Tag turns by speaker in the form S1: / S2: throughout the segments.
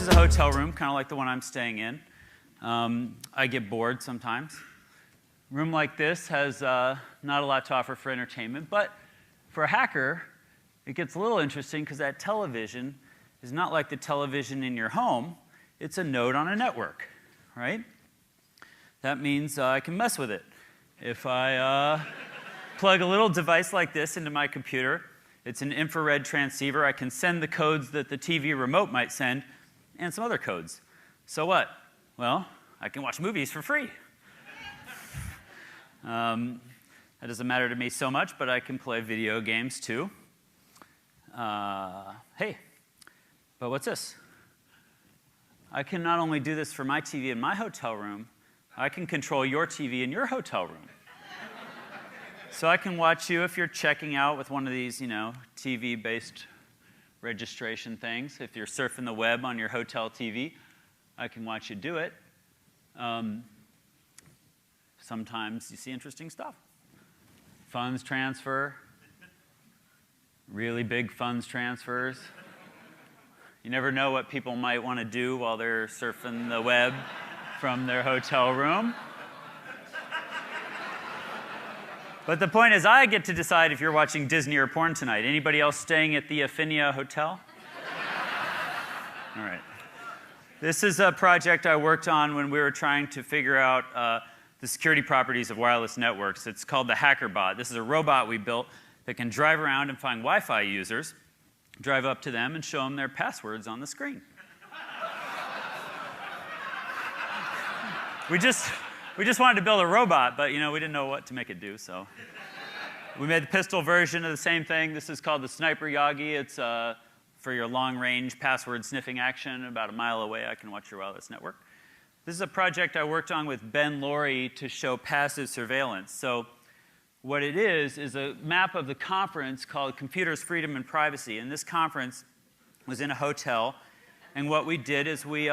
S1: a hotel room, kind of like the one I'm staying in. I get bored sometimes. A room like this has not a lot to offer for entertainment, but for a hacker, it gets a little interesting because that television is not like the television in your home. It's a node on a network, right? That means I can mess with it. If I plug a little device like this into my computer, it's an infrared transceiver. I can send the codes that the TV remote might send and some other codes. So what? Well, I can watch movies for free. That doesn't matter to me so much, but I can play video games too. Hey, but what's this? I can not only do this for my TV in my hotel room, I can control your TV in your hotel room. So I can watch you if you're checking out with one of these, TV-based registration things. If you're surfing the web on your hotel TV, I can watch you do it. Sometimes you see interesting stuff. Funds transfer, really big funds transfers. You never know what people might want to do while they're surfing the web from their hotel room. But the point is, I get to decide if you're watching Disney or porn tonight. Anybody else staying at the Affinia Hotel? All right. This is a project I worked on when we were trying to figure out the security properties of wireless networks. It's called the HackerBot. This is a robot we built that can drive around and find Wi-Fi users, drive up to them, and show them their passwords on the screen. We just wanted to build a robot, but we didn't know what to make it do, so we made the pistol version of the same thing. This is called the Sniper Yagi. It's for your long-range password sniffing action. About a mile away, I can watch your wireless network. This is a project I worked on with Ben Laurie to show passive surveillance. So what it is a map of the conference called Computers, Freedom, and Privacy. And this conference was in a hotel. And what we did is we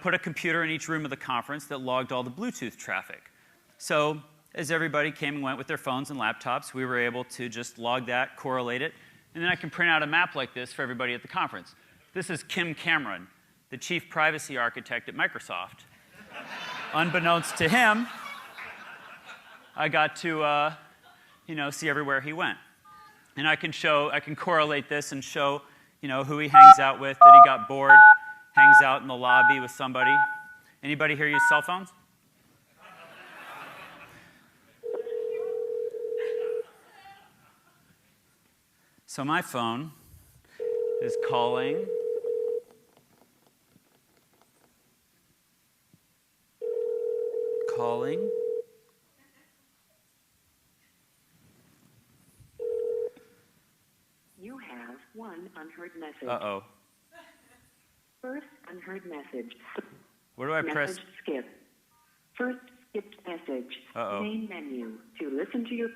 S1: put a computer in each room of the conference that logged all the Bluetooth traffic. So as everybody came and went with their phones and laptops, we were able to just log that, correlate it, and then I can print out a map like this for everybody at the conference. This is Kim Cameron, the chief privacy architect at Microsoft. Unbeknownst to him, I got to see everywhere he went. And I can correlate this and show who he hangs out with, that he got bored, hangs out in the lobby with somebody. Anybody here use cell phones? So my phone is calling.
S2: You have one unheard message.
S1: Uh-oh.
S2: First unheard message.
S1: Where do I press?
S2: Message skip. First skipped message.
S1: Uh-oh.
S2: Main menu. To listen to your...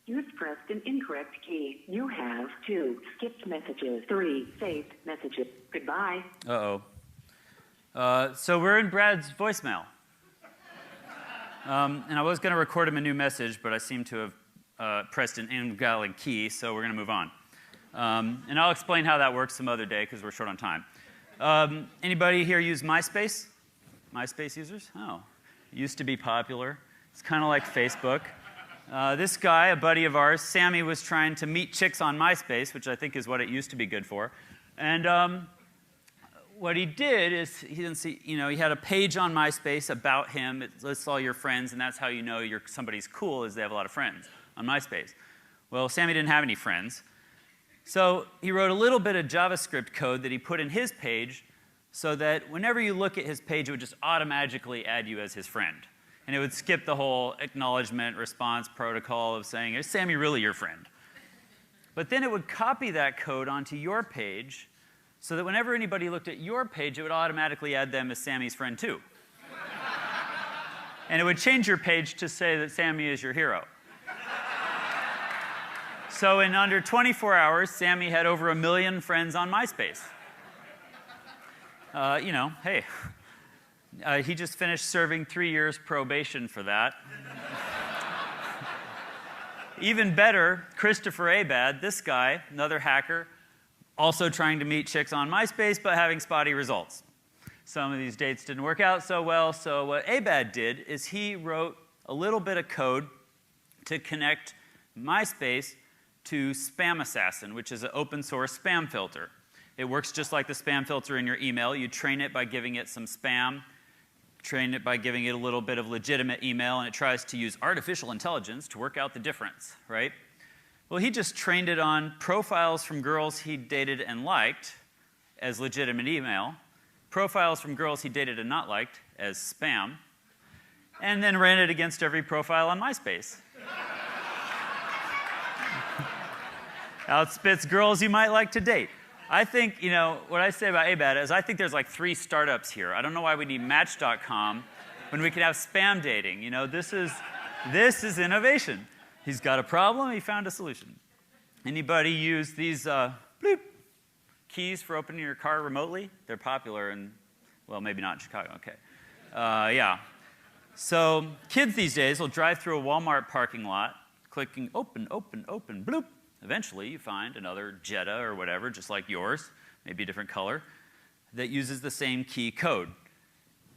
S2: You've pressed an incorrect key. You have 2 skipped messages. 3 saved messages. Goodbye.
S1: Uh-oh. So we're in Brad's voicemail. And I was going to record him a new message, but I seem to have pressed an invalid key, so we're going to move on. And I'll explain how that works some other day, because we're short on time. Anybody here use MySpace? MySpace users? Oh. It used to be popular. It's kind of like Facebook. This guy, a buddy of ours, Sammy, was trying to meet chicks on MySpace, which I think is what it used to be good for. And what he did is he had a page on MySpace about him. It lists all your friends, and that's how you know somebody's cool, is they have a lot of friends on MySpace. Well, Sammy didn't have any friends. So he wrote a little bit of JavaScript code that he put in his page so that whenever you look at his page, it would just automatically add you as his friend. And it would skip the whole acknowledgement response protocol of saying, is Sammy really your friend? But then it would copy that code onto your page so that whenever anybody looked at your page, it would automatically add them as Sammy's friend too. And it would change your page to say that Sammy is your hero. So in under 24 hours, Sammy had over 1 million friends on MySpace. Hey. He just finished serving 3 years probation for that. Even better, Christopher Abad, this guy, another hacker, Also trying to meet chicks on MySpace, but having spotty results. Some of these dates didn't work out so well, so what Abad did is he wrote a little bit of code to connect MySpace to Spam Assassin, which is an open source spam filter. It works just like the spam filter in your email. You train it by giving it some spam, train it by giving it a little bit of legitimate email, and it tries to use artificial intelligence to work out the difference, right? Well, he just trained it on profiles from girls he dated and liked as legitimate email, profiles from girls he dated and not liked as spam, and then ran it against every profile on MySpace. Outspits girls you might like to date. I think, what I say about Abad is I think there's like 3 startups here. I don't know why we need Match.com when we can have spam dating. This is innovation. He's got a problem, he found a solution. Anybody use these bloop keys for opening your car remotely? They're popular in, well, maybe not in Chicago, okay. Yeah. So kids these days will drive through a Walmart parking lot, clicking open, open, open, bloop. Eventually you find another Jetta or whatever, just like yours, maybe a different color, that uses the same key code.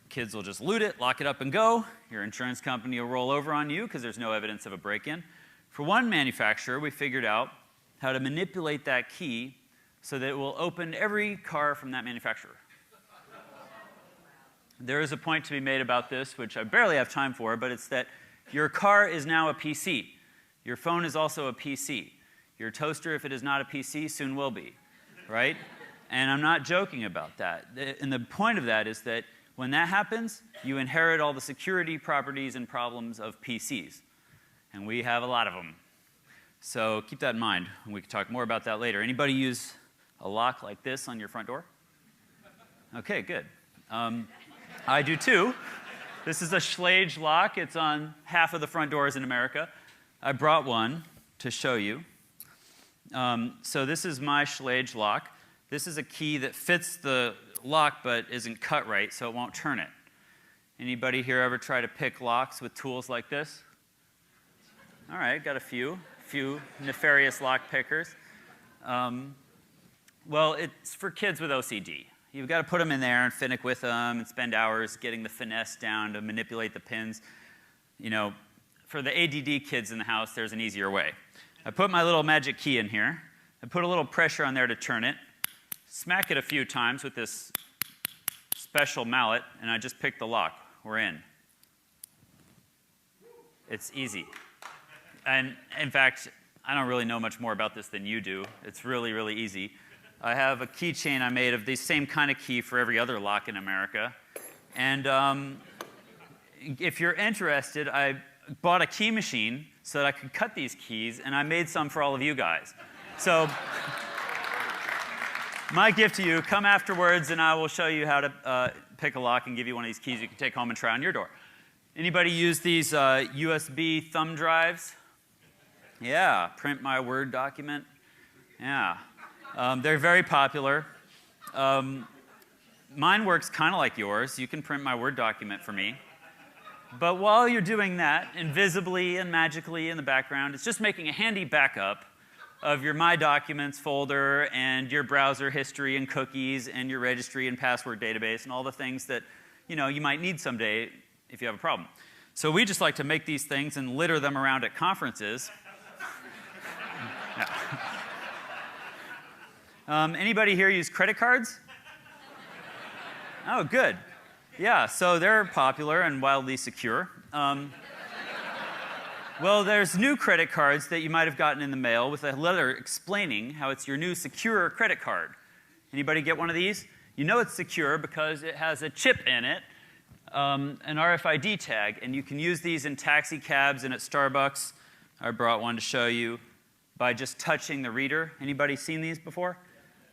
S1: Kids will just loot it, lock it up and go. Your insurance company will roll over on you because there's no evidence of a break-in. For one manufacturer, we figured out how to manipulate that key so that it will open every car from that manufacturer. There is a point to be made about this, which I barely have time for, but it's that your car is now a PC. Your phone is also a PC. Your toaster, if it is not a PC, soon will be, right? And I'm not joking about that. And the point of that is that when that happens, you inherit all the security properties and problems of PCs. And we have a lot of them. So keep that in mind. We can talk more about that later. Anybody use a lock like this on your front door? Okay, good. I do too. This is a Schlage lock. It's on half of the front doors in America. I brought one to show you. So this is my Schlage lock. This is a key that fits the lock but isn't cut right, so it won't turn it. Anybody here ever try to pick locks with tools like this? All right, got a few nefarious lock pickers. Well, it's for kids with OCD. You've got to put them in there and finick with them and spend hours getting the finesse down to manipulate the pins. For the ADD kids in the house, there's an easier way. I put my little magic key in here. I put a little pressure on there to turn it, smack it a few times with this special mallet, and I just pick the lock. We're in. It's easy. And in fact, I don't really know much more about this than you do. It's really, really easy. I have a keychain I made of the same kind of key for every other lock in America. And if you're interested, I bought a key machine so that I could cut these keys, and I made some for all of you guys. So my gift to you, come afterwards, and I will show you how to pick a lock and give you one of these keys you can take home and try on your door. Anybody use these USB thumb drives? Yeah, print my Word document. Yeah, they're very popular. Mine works kind of like yours. You can print my Word document for me. But while you're doing that, invisibly and magically in the background, it's just making a handy backup of your My Documents folder and your browser history and cookies and your registry and password database and all the things that you might need someday if you have a problem. So we just like to make these things and litter them around at conferences. Anybody here use credit cards? Oh, good. Yeah, so they're popular and wildly secure. Well, there's new credit cards that you might have gotten in the mail with a letter explaining how it's your new secure credit card. Anybody get one of these? You know it's secure because it has a chip in it, an RFID tag, and you can use these in taxi cabs and at Starbucks. I brought one to show you by just touching the reader. Anybody seen these before?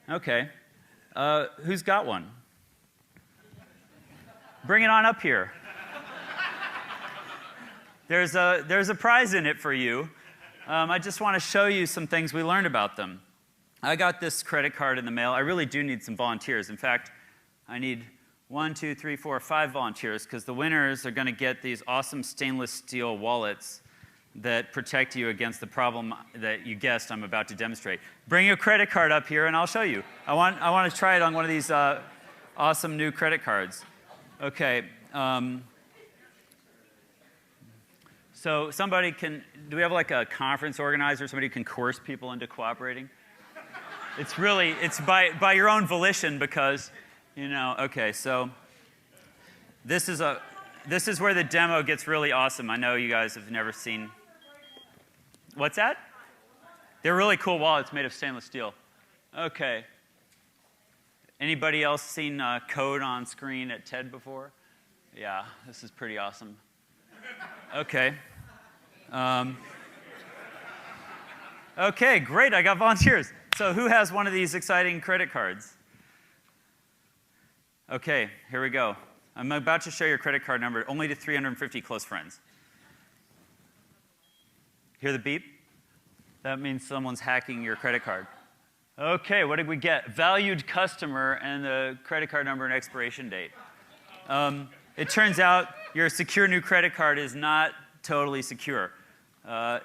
S1: Okay. Who's got one? Bring it on up here. There's a prize in it for you. I just want to show you some things we learned about them. I got this credit card in the mail. I really do need some volunteers. In fact, I need 1, 2, 3, 4, 5 volunteers because the winners are going to get these awesome stainless steel wallets that protect you against the problem that you guessed I'm about to demonstrate. Bring your credit card up here and I'll show you. I want to try it on one of these awesome new credit cards. Okay. So somebody can, do we have like a conference organizer, somebody who can coerce people into cooperating? It's really, it's by your own volition because, you know, okay, so this is where the demo gets really awesome. I know you guys have never seen. What's that? They're really cool wallets made of stainless steel. Okay. Anybody else seen code on screen at TED before? Yeah, this is pretty awesome. Okay. Okay, great, I got volunteers. So who has one of these exciting credit cards? Okay, here we go. I'm about to show your credit card number only to 350 close friends. Hear the beep? That means someone's hacking your credit card. Okay, what did we get? Valued customer and the credit card number and expiration date. It turns out your secure new credit card is not totally secure.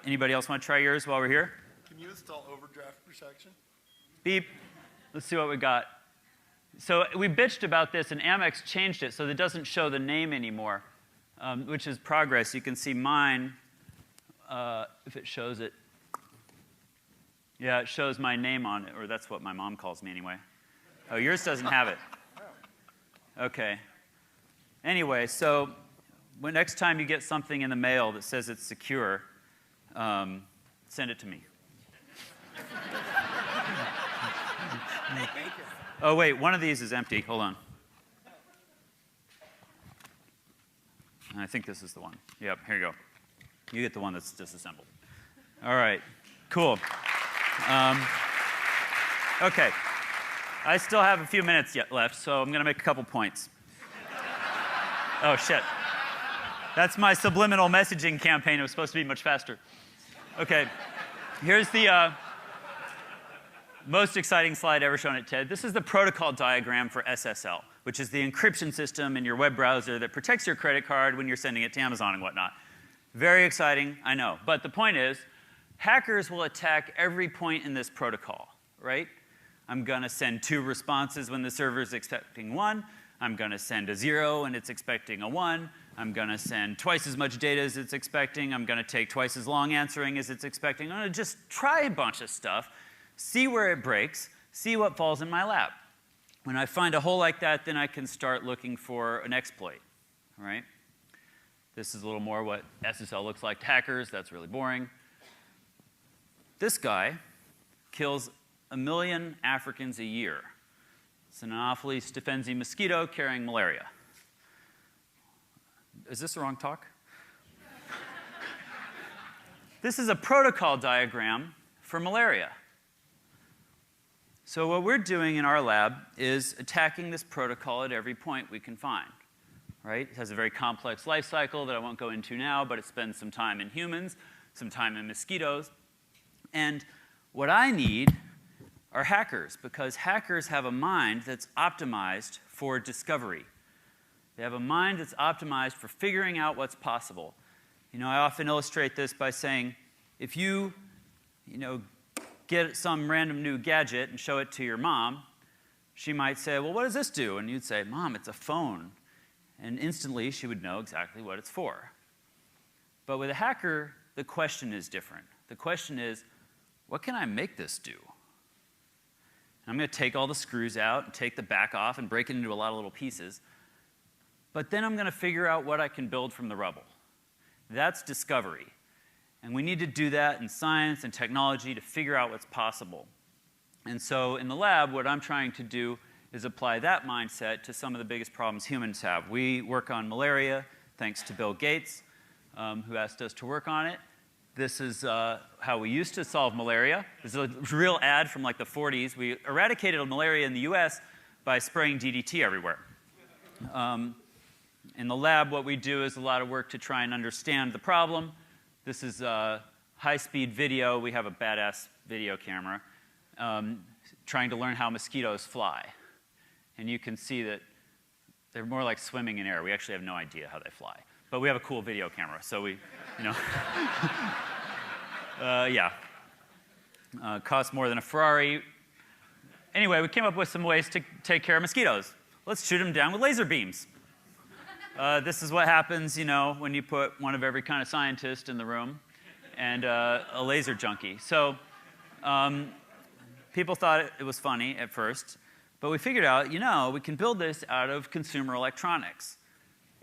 S1: Anybody else want to try yours while we're here?
S3: Can you install overdraft protection?
S1: Beep. Let's see what we got. So we bitched about this, and Amex changed it so that it doesn't show the name anymore, which is progress. You can see mine, if it shows it. Yeah, it shows my name on it, or that's what my mom calls me anyway. Oh, yours doesn't have it. Okay. Anyway, so next time you get something in the mail that says it's secure, send it to me. Oh, wait, one of these is empty. Hold on. I think this is the one. Yep, here you go. You get the one that's disassembled. All right, cool. Okay, I still have a few minutes yet left, so I'm going to make a couple points. Oh, shit. That's my subliminal messaging campaign. It was supposed to be much faster. Okay, here's the most exciting slide ever shown at TED. This is the protocol diagram for SSL, which is the encryption system in your web browser that protects your credit card when you're sending it to Amazon and whatnot. Very exciting, I know. But the point is, hackers will attack every point in this protocol, right? I'm going to send 2 responses when the server is expecting 1. I'm going to send a 0 and it's expecting a 1. I'm going to send twice as much data as it's expecting. I'm going to take twice as long answering as it's expecting. I'm going to just try a bunch of stuff, see where it breaks, see what falls in my lap. When I find a hole like that, then I can start looking for an exploit, right? This is a little more what SSL looks like to hackers. That's really boring. This guy kills 1 million Africans a year. It's an Anopheles stephensi mosquito carrying malaria. Is this the wrong talk? This is a protocol diagram for malaria. So what we're doing in our lab is attacking this protocol at every point we can find, right? It has a very complex life cycle that I won't go into now, but it spends some time in humans, some time in mosquitoes. And what I need are hackers, because hackers have a mind that's optimized for discovery. They have a mind that's optimized for figuring out what's possible. You know, I often illustrate this by saying, if you get some random new gadget and show it to your mom, she might say, well, what does this do? And you'd say, Mom, it's a phone. And instantly, she would know exactly what it's for. But with a hacker, the question is different. The question is, what can I make this do? And I'm going to take all the screws out and take the back off and break it into a lot of little pieces. But then I'm going to figure out what I can build from the rubble. That's discovery. And we need to do that in science and technology to figure out what's possible. And so in the lab, what I'm trying to do is apply that mindset to some of the biggest problems humans have. We work on malaria, thanks to Bill Gates, who asked us to work on it. This is how we used to solve malaria. This is a real ad from like the 40s. We eradicated malaria in the US by spraying DDT everywhere. In the lab, what we do is a lot of work to try and understand the problem. This is high-speed video. We have a badass video camera trying to learn how mosquitoes fly. And you can see that they're more like swimming in air. We actually have no idea how they fly. but we have a cool video camera, so we, you know. Yeah. Costs more than a Ferrari. Anyway, we came up with some ways to take care of mosquitoes. Let's shoot them down with laser beams. This is what happens, you know, when you put one of every kind of scientist in the room and a laser junkie. So people thought it was funny at first, but we figured out, you know, we can build this out of consumer electronics.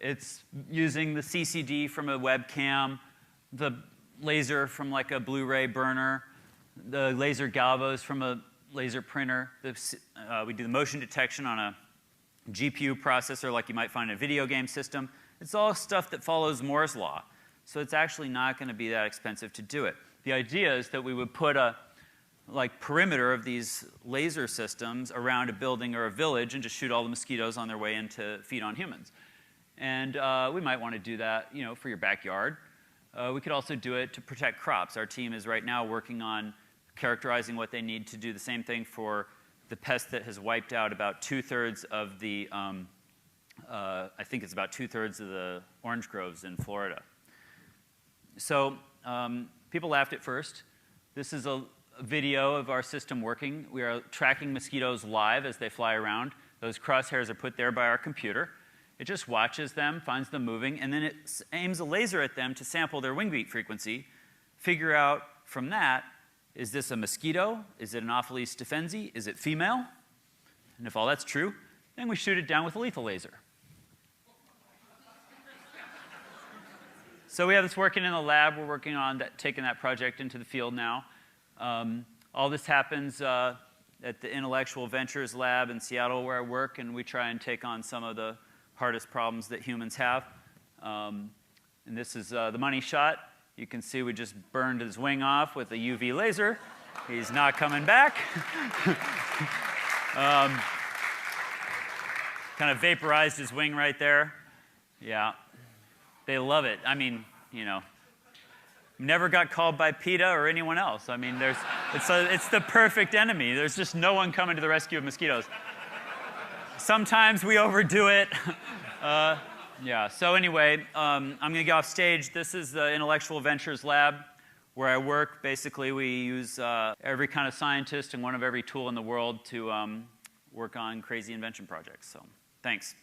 S1: It's using the CCD from a webcam, the laser from like a Blu-ray burner, the laser galvos from a laser printer. We do the motion detection on a GPU processor like you might find in a video game system. It's all stuff that follows Moore's law. So it's actually not going to be that expensive to do it. The idea is that we would put a perimeter of these laser systems around a building or a village and just shoot all the mosquitoes on their way in to feed on humans. And we might want to do that, you know, for your backyard. We could also do it to protect crops. Our team is right now working on characterizing what they need to do the same thing for the pest that has wiped out about 2/3 of the, I think it's about 2/3 of the orange groves in Florida. So people laughed at first. This is a video of our system working. We are tracking mosquitoes live as they fly around. Those crosshairs are put there by our computer. It just watches them, finds them moving, and then it aims a laser at them to sample their wing beat frequency, figure out from that, is this a mosquito? Is it an Ophilus stephensi? Is it female? And if all that's true, then we shoot it down with a lethal laser. So we have this working in the lab. We're working on that, taking that project into the field now. All this happens at the Intellectual Ventures Lab in Seattle where I work, and we try and take on some of the hardest problems that humans have. And this is the money shot. You can see we just burned his wing off with a UV laser. He's not coming back. Kind of vaporized his wing right there. Yeah. They love it. I mean, you know, never got called by PETA or anyone else. I mean, it's the perfect enemy. There's just no one coming to the rescue of mosquitoes. Sometimes we overdo it. Yeah, so anyway, I'm going to get off stage. This is the Intellectual Ventures Lab where I work. Basically, we use every kind of scientist and one of every tool in the world to work on crazy invention projects. So, thanks.